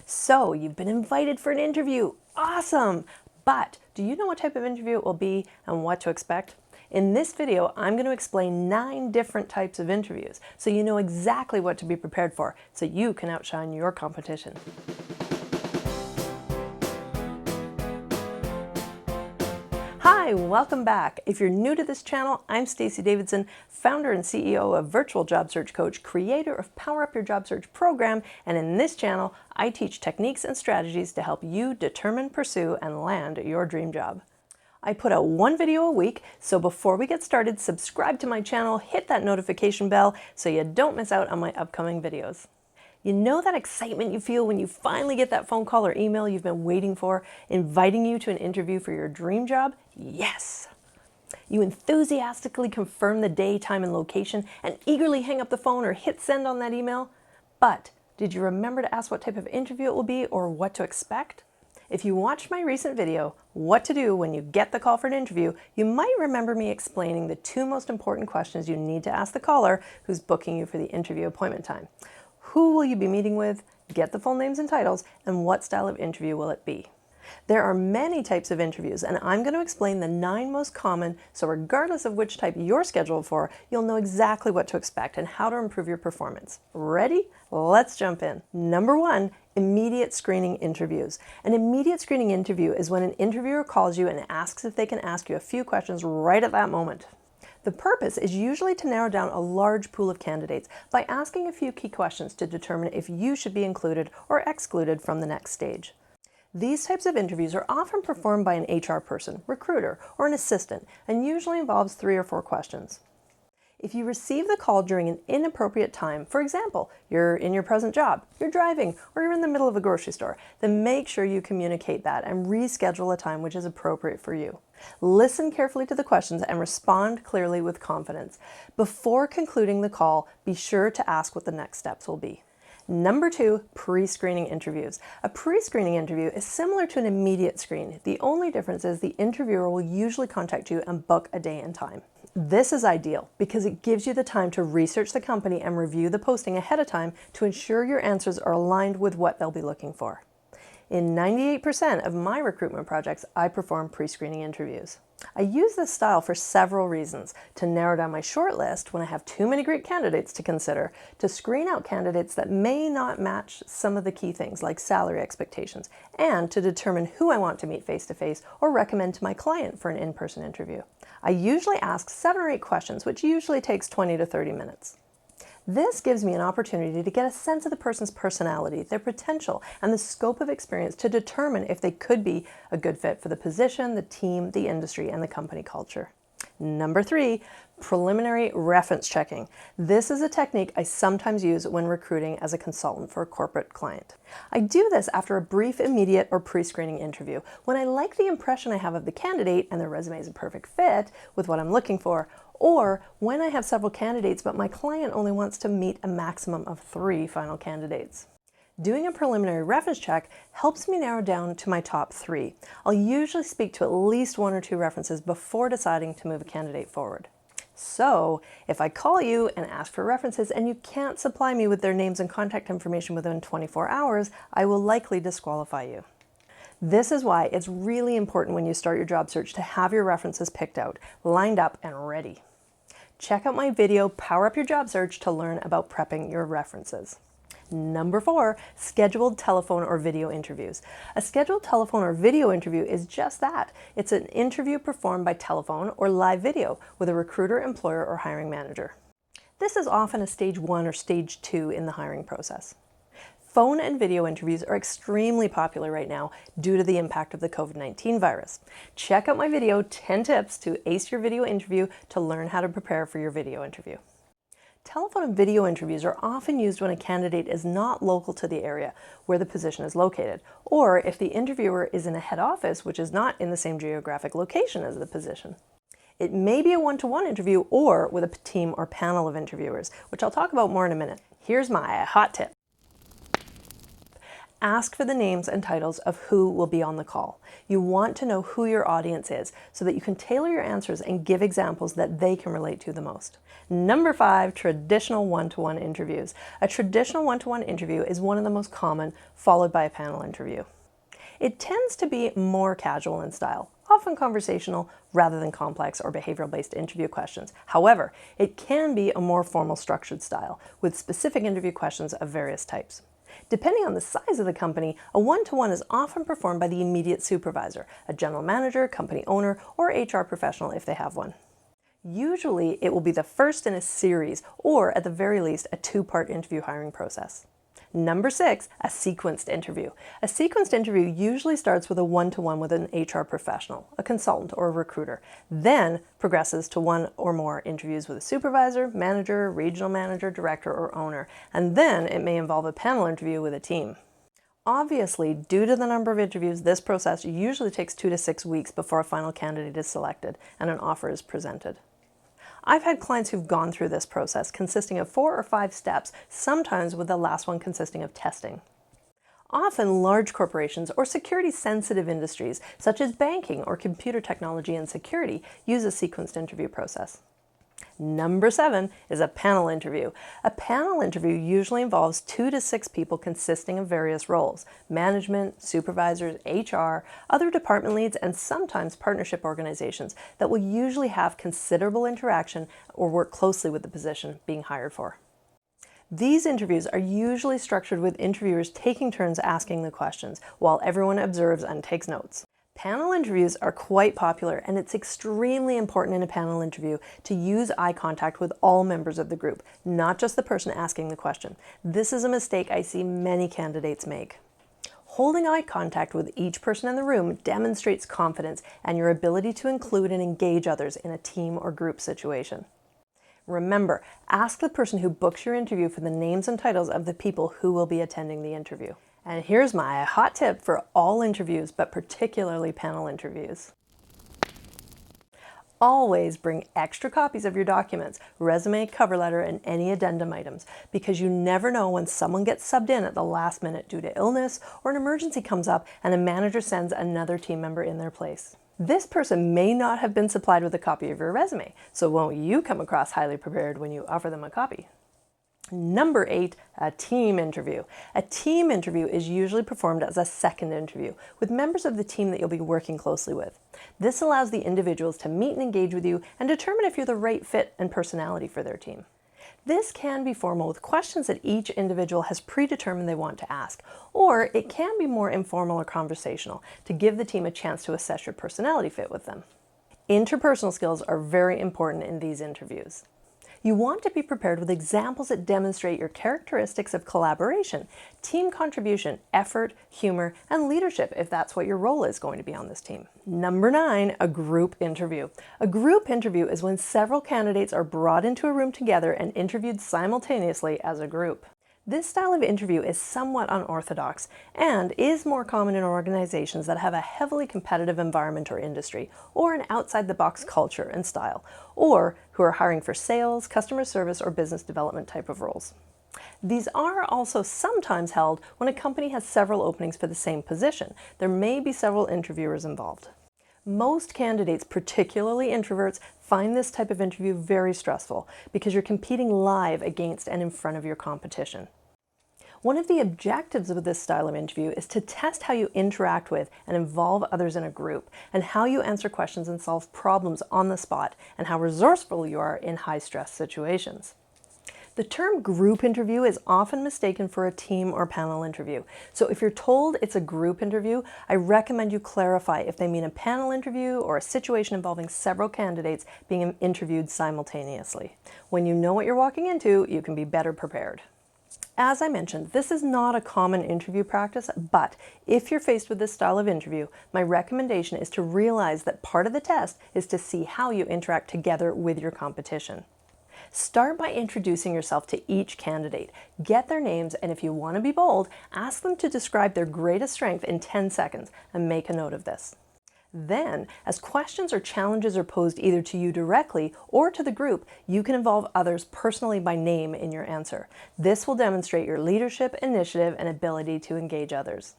So you've been invited for an interview. Awesome! But do you know what type of interview it will be and what to expect? In this video, I'm going to explain 9 different types of interviews so you know exactly what to be prepared for so you can outshine your competition. Hi, welcome back. If you're new to this channel, I'm Stacey Davidson, founder and CEO of Virtual Job Search Coach, creator of PowerUp Your Job Search program, and in this channel, I teach techniques and strategies to help you determine, pursue, and land your dream job. I put out 1 video a week, so before we get started, subscribe to my channel, hit that notification bell so you don't miss out on my upcoming videos. You know that excitement you feel when you finally get that phone call or email you've been waiting for, inviting you to an interview for your dream job? Yes! You enthusiastically confirm the day, time, and location and eagerly hang up the phone or hit send on that email. But did you remember to ask what type of interview it will be or what to expect? If you watched my recent video, What to Do When You Get the Call for an Interview, you might remember me explaining the 2 most important questions you need to ask the caller who's booking you for the interview appointment time. Who will you be meeting with? Get the full names and titles, and what style of interview will it be? There are many types of interviews, and I'm going to explain the 9 most common, so regardless of which type you're scheduled for, you'll know exactly what to expect and how to improve your performance. Ready? Let's jump in. Number 1, immediate screening interviews. An immediate screening interview is when an interviewer calls you and asks if they can ask you a few questions right at that moment. The purpose is usually to narrow down a large pool of candidates by asking a few key questions to determine if you should be included or excluded from the next stage. These types of interviews are often performed by an HR person, recruiter, or an assistant, and usually involves 3 or 4 questions. If you receive the call during an inappropriate time, for example, you're in your present job, you're driving, or you're in the middle of a grocery store, then make sure you communicate that and reschedule a time which is appropriate for you. Listen carefully to the questions and respond clearly with confidence. Before concluding the call, be sure to ask what the next steps will be. Number 2, pre-screening interviews. A pre-screening interview is similar to an immediate screen. The only difference is the interviewer will usually contact you and book a day and time. This is ideal because it gives you the time to research the company and review the posting ahead of time to ensure your answers are aligned with what they'll be looking for. In 98% of my recruitment projects, I perform pre-screening interviews. I use this style for several reasons: to narrow down my shortlist when I have too many great candidates to consider, to screen out candidates that may not match some of the key things like salary expectations, and to determine who I want to meet face-to-face or recommend to my client for an in-person interview. I usually ask 7 or 8 questions, which usually takes 20 to 30 minutes. This gives me an opportunity to get a sense of the person's personality, their potential, and the scope of experience to determine if they could be a good fit for the position, the team, the industry, and the company culture. Number 3, preliminary reference checking. This is a technique I sometimes use when recruiting as a consultant for a corporate client. I do this after a brief, immediate, or pre-screening interview when I like the impression I have of the candidate and their resume is a perfect fit with what I'm looking for, or when I have several candidates but my client only wants to meet a maximum of 3 final candidates. Doing a preliminary reference check helps me narrow down to my top 3. I'll usually speak to at least 1 or 2 references before deciding to move a candidate forward. So, if I call you and ask for references and you can't supply me with their names and contact information within 24 hours, I will likely disqualify you. This is why it's really important when you start your job search to have your references picked out, lined up, and ready. Check out my video, Power Up Your Job Search, to learn about prepping your references. Number 4, scheduled telephone or video interviews. A scheduled telephone or video interview is just that. It's an interview performed by telephone or live video with a recruiter, employer, or hiring manager. This is often a stage 1 or stage 2 in the hiring process. Phone and video interviews are extremely popular right now due to the impact of the COVID-19 virus. Check out my video, 10 tips to ace your video interview, to learn how to prepare for your video interview. Telephone and video interviews are often used when a candidate is not local to the area where the position is located, or if the interviewer is in a head office which is not in the same geographic location as the position. It may be a one-to-one interview or with a team or panel of interviewers, which I'll talk about more in a minute. Here's my hot tip. Ask for the names and titles of who will be on the call. You want to know who your audience is so that you can tailor your answers and give examples that they can relate to the most. Number 5, traditional one-to-one interviews. A traditional one-to-one interview is one of the most common, followed by a panel interview. It tends to be more casual in style, often conversational rather than complex or behavioral-based interview questions. However, it can be a more formal structured style with specific interview questions of various types. Depending on the size of the company, a one-to-one is often performed by the immediate supervisor, a general manager, company owner, or HR professional if they have one. Usually, it will be the first in a series, or at the very least, a 2-part interview hiring process. Number 6, a sequenced interview. A sequenced interview usually starts with a one-to-one with an HR professional, a consultant, or a recruiter, then progresses to one or more interviews with a supervisor, manager, regional manager, director, or owner, and then it may involve a panel interview with a team. Obviously, due to the number of interviews, this process usually takes 2 to 6 weeks before a final candidate is selected and an offer is presented. I've had clients who've gone through this process consisting of 4 or 5 steps, sometimes with the last one consisting of testing. Often large corporations or security-sensitive industries, such as banking or computer technology and security, use a sequenced interview process. Number 7 is a panel interview. A panel interview usually involves 2 to 6 people consisting of various roles: management, supervisors, HR, other department leads, and sometimes partnership organizations that will usually have considerable interaction or work closely with the position being hired for. These interviews are usually structured with interviewers taking turns asking the questions, while everyone observes and takes notes. Panel interviews are quite popular, and it's extremely important in a panel interview to use eye contact with all members of the group, not just the person asking the question. This is a mistake I see many candidates make. Holding eye contact with each person in the room demonstrates confidence and your ability to include and engage others in a team or group situation. Remember, ask the person who books your interview for the names and titles of the people who will be attending the interview. And here's my hot tip for all interviews, but particularly panel interviews. Always bring extra copies of your documents, resume, cover letter, and any addendum items, because you never know when someone gets subbed in at the last minute due to illness or an emergency comes up and a manager sends another team member in their place. This person may not have been supplied with a copy of your resume, so won't you come across highly prepared when you offer them a copy? Number 8, a team interview. A team interview is usually performed as a second interview with members of the team that you'll be working closely with. This allows the individuals to meet and engage with you and determine if you're the right fit and personality for their team. This can be formal with questions that each individual has predetermined they want to ask, or it can be more informal or conversational to give the team a chance to assess your personality fit with them. Interpersonal skills are very important in these interviews. You want to be prepared with examples that demonstrate your characteristics of collaboration, team contribution, effort, humor, and leadership if that's what your role is going to be on this team. Number 9, a group interview. A group interview is when several candidates are brought into a room together and interviewed simultaneously as a group. This style of interview is somewhat unorthodox and is more common in organizations that have a heavily competitive environment or industry, or an outside-the-box culture and style, or who are hiring for sales, customer service, or business development type of roles. These are also sometimes held when a company has several openings for the same position. There may be several interviewers involved. Most candidates, particularly introverts, find this type of interview very stressful because you're competing live against and in front of your competition. One of the objectives of this style of interview is to test how you interact with and involve others in a group, and how you answer questions and solve problems on the spot, and how resourceful you are in high-stress situations. The term group interview is often mistaken for a team or panel interview. So if you're told it's a group interview, I recommend you clarify if they mean a panel interview or a situation involving several candidates being interviewed simultaneously. When you know what you're walking into, you can be better prepared. As I mentioned, this is not a common interview practice, but if you're faced with this style of interview, my recommendation is to realize that part of the test is to see how you interact together with your competition. Start by introducing yourself to each candidate. Get their names, and if you want to be bold, ask them to describe their greatest strength in 10 seconds and make a note of this. Then, as questions or challenges are posed either to you directly or to the group, you can involve others personally by name in your answer. This will demonstrate your leadership, initiative, and ability to engage others.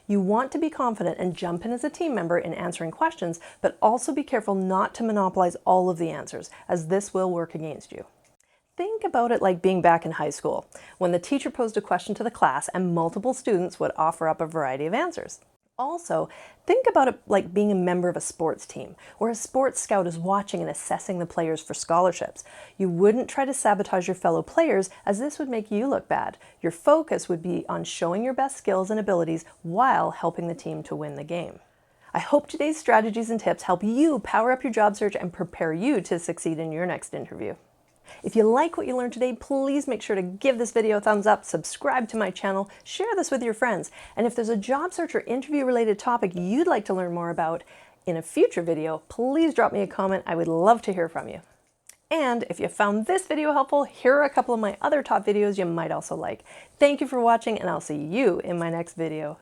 You want to be confident and jump in as a team member in answering questions, but also be careful not to monopolize all of the answers, as this will work against you. Think about it like being back in high school, when the teacher posed a question to the class and multiple students would offer up a variety of answers. Also, think about it like being a member of a sports team, where a sports scout is watching and assessing the players for scholarships. You wouldn't try to sabotage your fellow players, as this would make you look bad. Your focus would be on showing your best skills and abilities while helping the team to win the game. I hope today's strategies and tips help you power up your job search and prepare you to succeed in your next interview. If you like what you learned today, please make sure to give this video a thumbs up, subscribe to my channel, share this with your friends, and if there's a job search or interview related topic you'd like to learn more about in a future video, please drop me a comment. I would love to hear from you. And if you found this video helpful, here are a couple of my other top videos you might also like. Thank you for watching, and I'll see you in my next video.